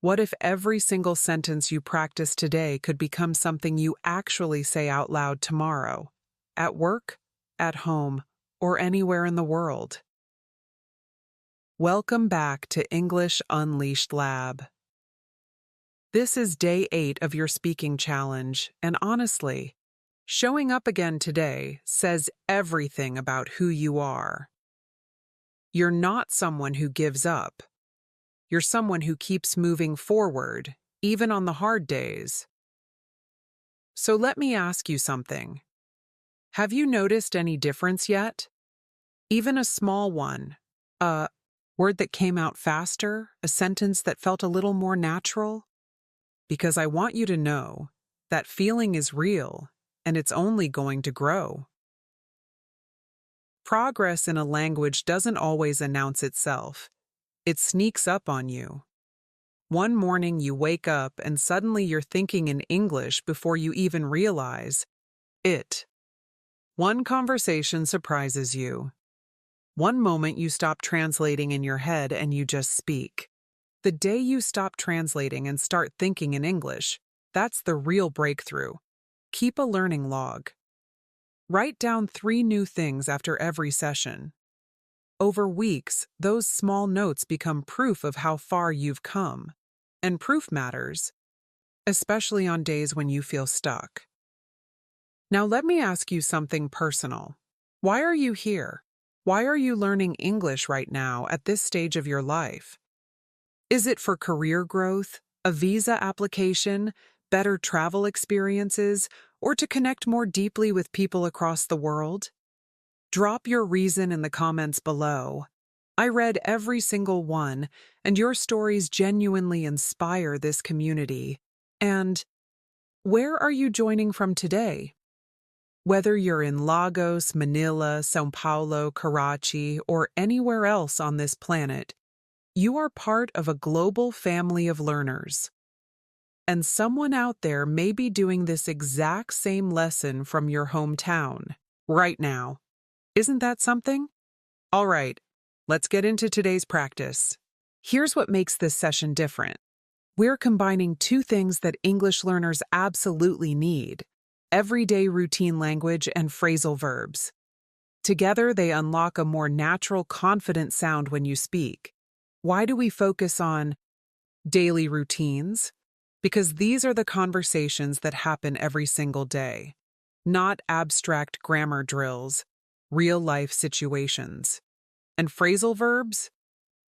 What if every single sentence you practice today could become something you actually say out loud tomorrow? At work, at home, or anywhere in the world? Welcome back to English Unleashed Lab. This is day 8 of your speaking challenge, and honestly, showing up again today says everything about who you are. You're not someone who gives up. You're someone who keeps moving forward, even on the hard days. So let me ask you something. Have you noticed any difference yet? Even a small one, a word that came out faster, a sentence that felt a little more natural? Because I want you to know that feeling is real, and it's only going to grow. Progress in a language doesn't always announce itself. It sneaks up on you. One morning you wake up and suddenly you're thinking in English before you even realize it. One conversation surprises you. One moment you stop translating in your head and you just speak. The day you stop translating and start thinking in English, that's the real breakthrough. Keep a learning log. Write down 3 new things after every session. Over weeks, those small notes become proof of how far you've come. And proof matters, especially on days when you feel stuck. Now let me ask you something personal. Why are you here? Why are you learning English right now at this stage of your life? Is it for career growth, a visa application, better travel experiences, or to connect more deeply with people across the world? Drop your reason in the comments below. I read every single one, and your stories genuinely inspire this community. And where are you joining from today? Whether you're in Lagos, Manila, São Paulo, Karachi, or anywhere else on this planet, you are part of a global family of learners. And someone out there may be doing this exact same lesson from your hometown, right now. Isn't that something? All right, let's get into today's practice. Here's what makes this session different. We're combining 2 things that English learners absolutely need: everyday routine language and phrasal verbs. Together, they unlock a more natural, confident sound when you speak. Why do we focus on daily routines? Because these are the conversations that happen every single day, not abstract grammar drills, real-life situations. And phrasal verbs?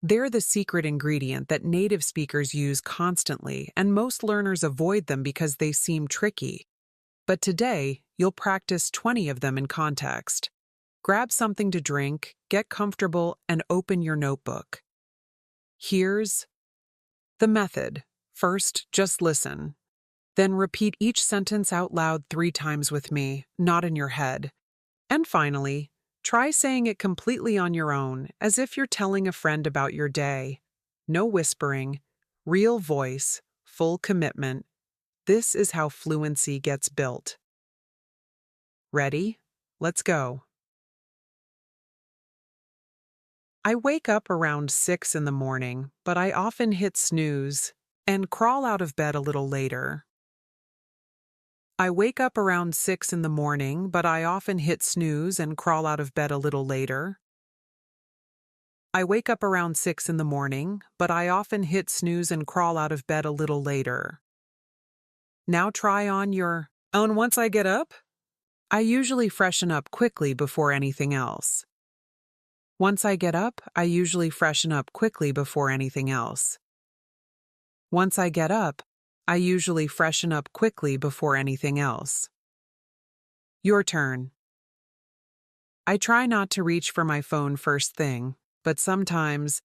They're the secret ingredient that native speakers use constantly, and most learners avoid them because they seem tricky. But today, you'll practice 20 of them in context. Grab something to drink, get comfortable, and open your notebook. Here's the method. First, just listen. Then repeat each sentence out loud 3 times with me, not in your head. And finally, try saying it completely on your own, as if you're telling a friend about your day. No whispering, real voice, full commitment. This is how fluency gets built. Ready? Let's go. I wake up around 6 in the morning, but I often hit snooze and crawl out of bed a little later. I wake up around 6 in the morning, but I often hit snooze and crawl out of bed a little later. I wake up around 6 in the morning, but I often hit snooze and crawl out of bed a little later. Now try on your own. Once I get up, I usually freshen up quickly before anything else. Once I get up, I usually freshen up quickly before anything else. Once I get up, I usually freshen up quickly before anything else. Your turn. I try not to reach for my phone first thing, but sometimes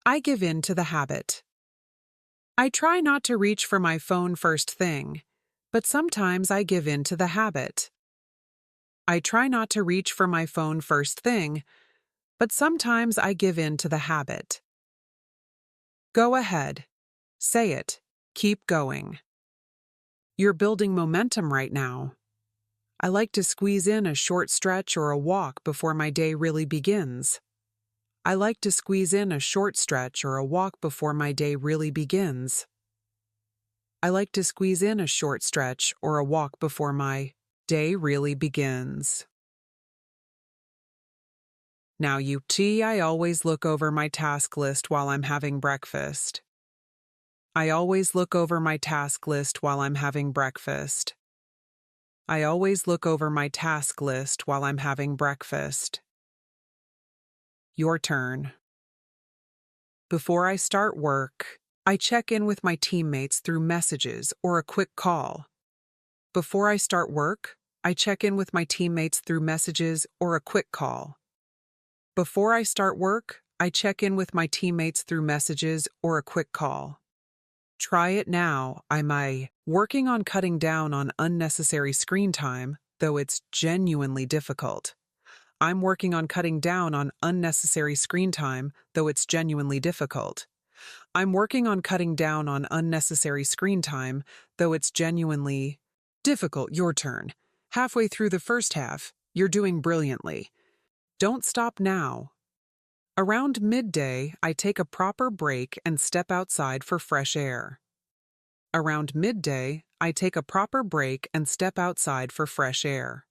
I give in to the habit. I try not to reach for my phone first thing, but sometimes I give in to the habit. I try not to reach for my phone first thing, but sometimes I give in to the habit. Go ahead. Say it. Keep going. You're building momentum right now. I like to squeeze in a short stretch or a walk before my day really begins. I like to squeeze in a short stretch or a walk before my day really begins. I like to squeeze in a short stretch or a walk before my day really begins. Now, I always look over my task list while I'm having breakfast. I always look over my task list while I'm having breakfast. I always look over my task list while I'm having breakfast. Your turn. Before I start work, I check in with my teammates through messages or a quick call. Before I start work, I check in with my teammates through messages or a quick call. Before I start work, I check in with my teammates through messages or a quick call. Try it now. I'm working on cutting down on unnecessary screen time, though it's genuinely difficult. I'm working on cutting down on unnecessary screen time, though it's genuinely difficult. I'm working on cutting down on unnecessary screen time, though it's genuinely difficult. Your turn. Halfway through the first half, you're doing brilliantly. Don't stop now. Around midday, I take a proper break and step outside for fresh air. Around midday, I take a proper break and step outside for fresh air.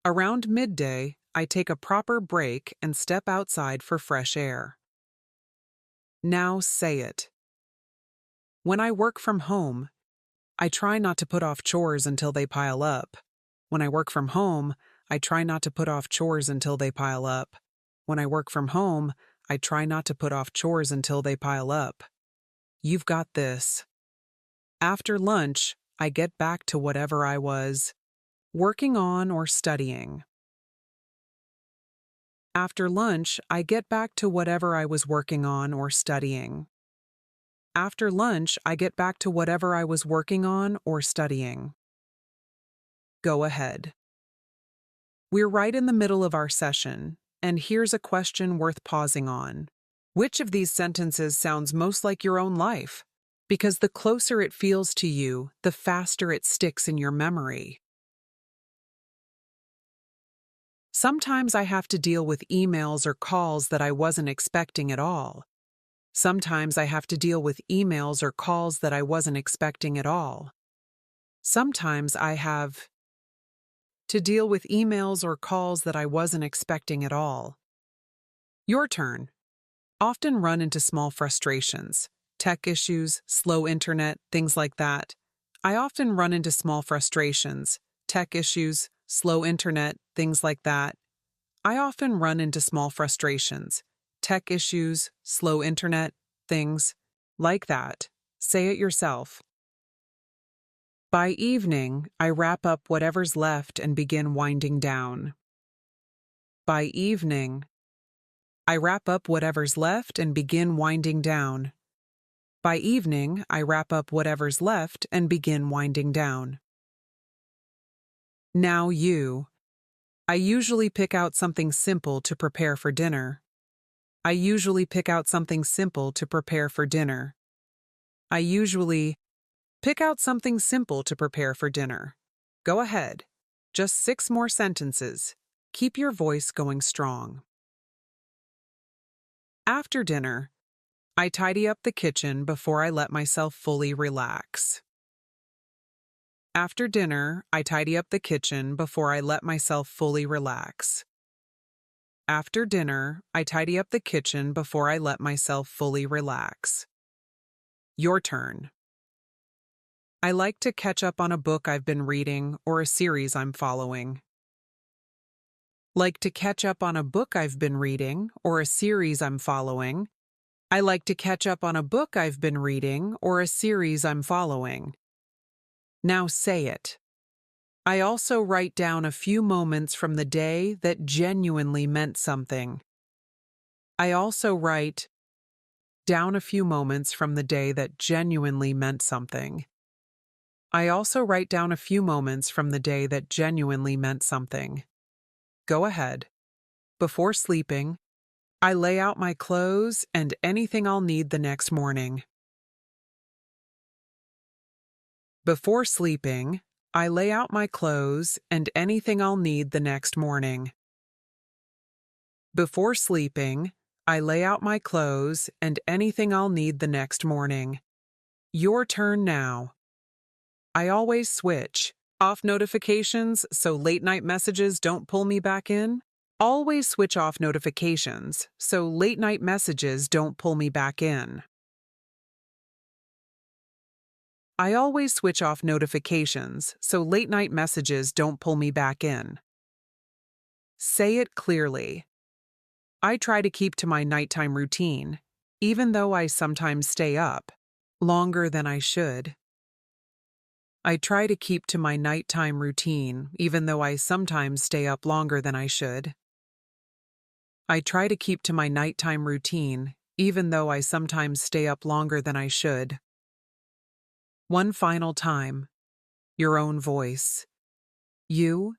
Around midday, I take a proper break and step outside for fresh air. Now say it. When I work from home, I try not to put off chores until they pile up. When I work from home, I try not to put off chores until they pile up. When I work from home, I try not to put off chores until they pile up. You've got this. After lunch, I get back to whatever I was working on or studying. After lunch, I get back to whatever I was working on or studying. After lunch, I get back to whatever I was working on or studying. Go ahead. We're right in the middle of our session, and here's a question worth pausing on. Which of these sentences sounds most like your own life? Because the closer it feels to you, the faster it sticks in your memory. Sometimes I have to deal with emails or calls that I wasn't expecting at all. Sometimes I have to deal with emails or calls that I wasn't expecting at all. Sometimes I have to deal with emails or calls that I wasn't expecting at all. Your turn. Often run into small frustrations. Tech issues, slow internet, things like that. I often run into small frustrations. Tech issues, slow internet, things like that. I often run into small frustrations. Tech issues, slow internet, things like that. Say it yourself. By evening, I wrap up whatever's left and begin winding down. By evening, I wrap up whatever's left and begin winding down. By evening, I wrap up whatever's left and begin winding down. Now you. I usually pick out something simple to prepare for dinner. I usually pick out something simple to prepare for dinner. I usually pick out something simple to prepare for dinner. Go ahead. Just 6 more sentences. Keep your voice going strong. After dinner, I tidy up the kitchen before I let myself fully relax. After dinner, I tidy up the kitchen before I let myself fully relax. After dinner, I tidy up the kitchen before I let myself fully relax. Your turn. I like to catch up on a book I've been reading or a series I'm following. Like to catch up on a book I've been reading or a series I'm following. I like to catch up on a book I've been reading or a series I'm following. Now say it. I also write down a few moments from the day that genuinely meant something. I also write down a few moments from the day that genuinely meant something. I also write down a few moments from the day that genuinely meant something. Go ahead. Before sleeping, I lay out my clothes and anything I'll need the next morning. Before sleeping, I lay out my clothes and anything I'll need the next morning. Before sleeping, I lay out my clothes and anything I'll need the next morning. Your turn now. I always switch off notifications so late night messages don't pull me back in. Always switch off notifications so late night messages don't pull me back in. I always switch off notifications so late night messages don't pull me back in. Say it clearly. I try to keep to my nighttime routine, even though I sometimes stay up longer than I should. I try to keep to my nighttime routine, even though I sometimes stay up longer than I should. I try to keep to my nighttime routine, even though I sometimes stay up longer than I should. One final time. Your own voice. You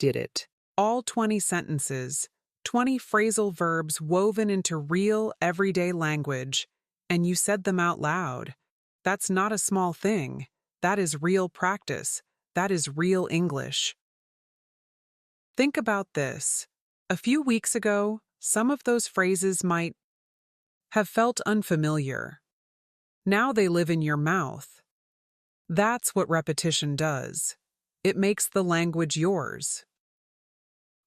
did it. All 20 sentences, 20 phrasal verbs woven into real, everyday language, and you said them out loud. That's not a small thing. That is real practice. That is real English. Think about this. A few weeks ago, some of those phrases might have felt unfamiliar. Now they live in your mouth. That's what repetition does. It makes the language yours.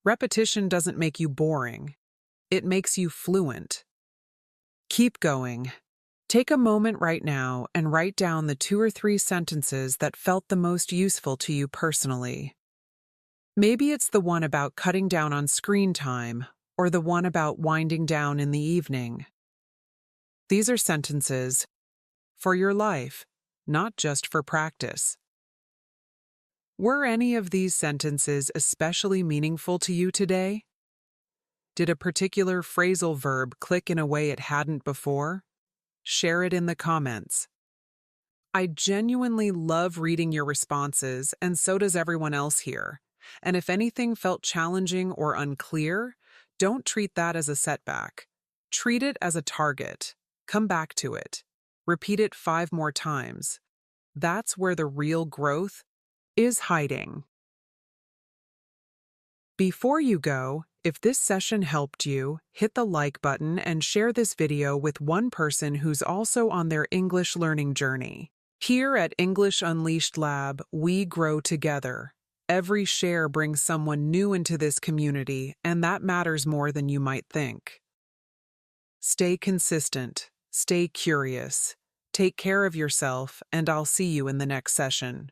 Repetition doesn't make you boring. It makes you fluent. Keep going. Take a moment right now and write down the 2 or 3 sentences that felt the most useful to you personally. Maybe it's the one about cutting down on screen time, or the one about winding down in the evening. These are sentences for your life, not just for practice. Were any of these sentences especially meaningful to you today? Did a particular phrasal verb click in a way it hadn't before? Share it in the comments. I genuinely love reading your responses, and so does everyone else here. And if anything felt challenging or unclear, don't treat that as a setback. Treat it as a target. Come back to it. Repeat it 5 more times. That's where the real growth is hiding. Before you go, if this session helped you, hit the like button and share this video with one person who's also on their English learning journey. Here at English Unleashed Lab, we grow together. Every share brings someone new into this community, and that matters more than you might think. Stay consistent, stay curious, take care of yourself, and I'll see you in the next session.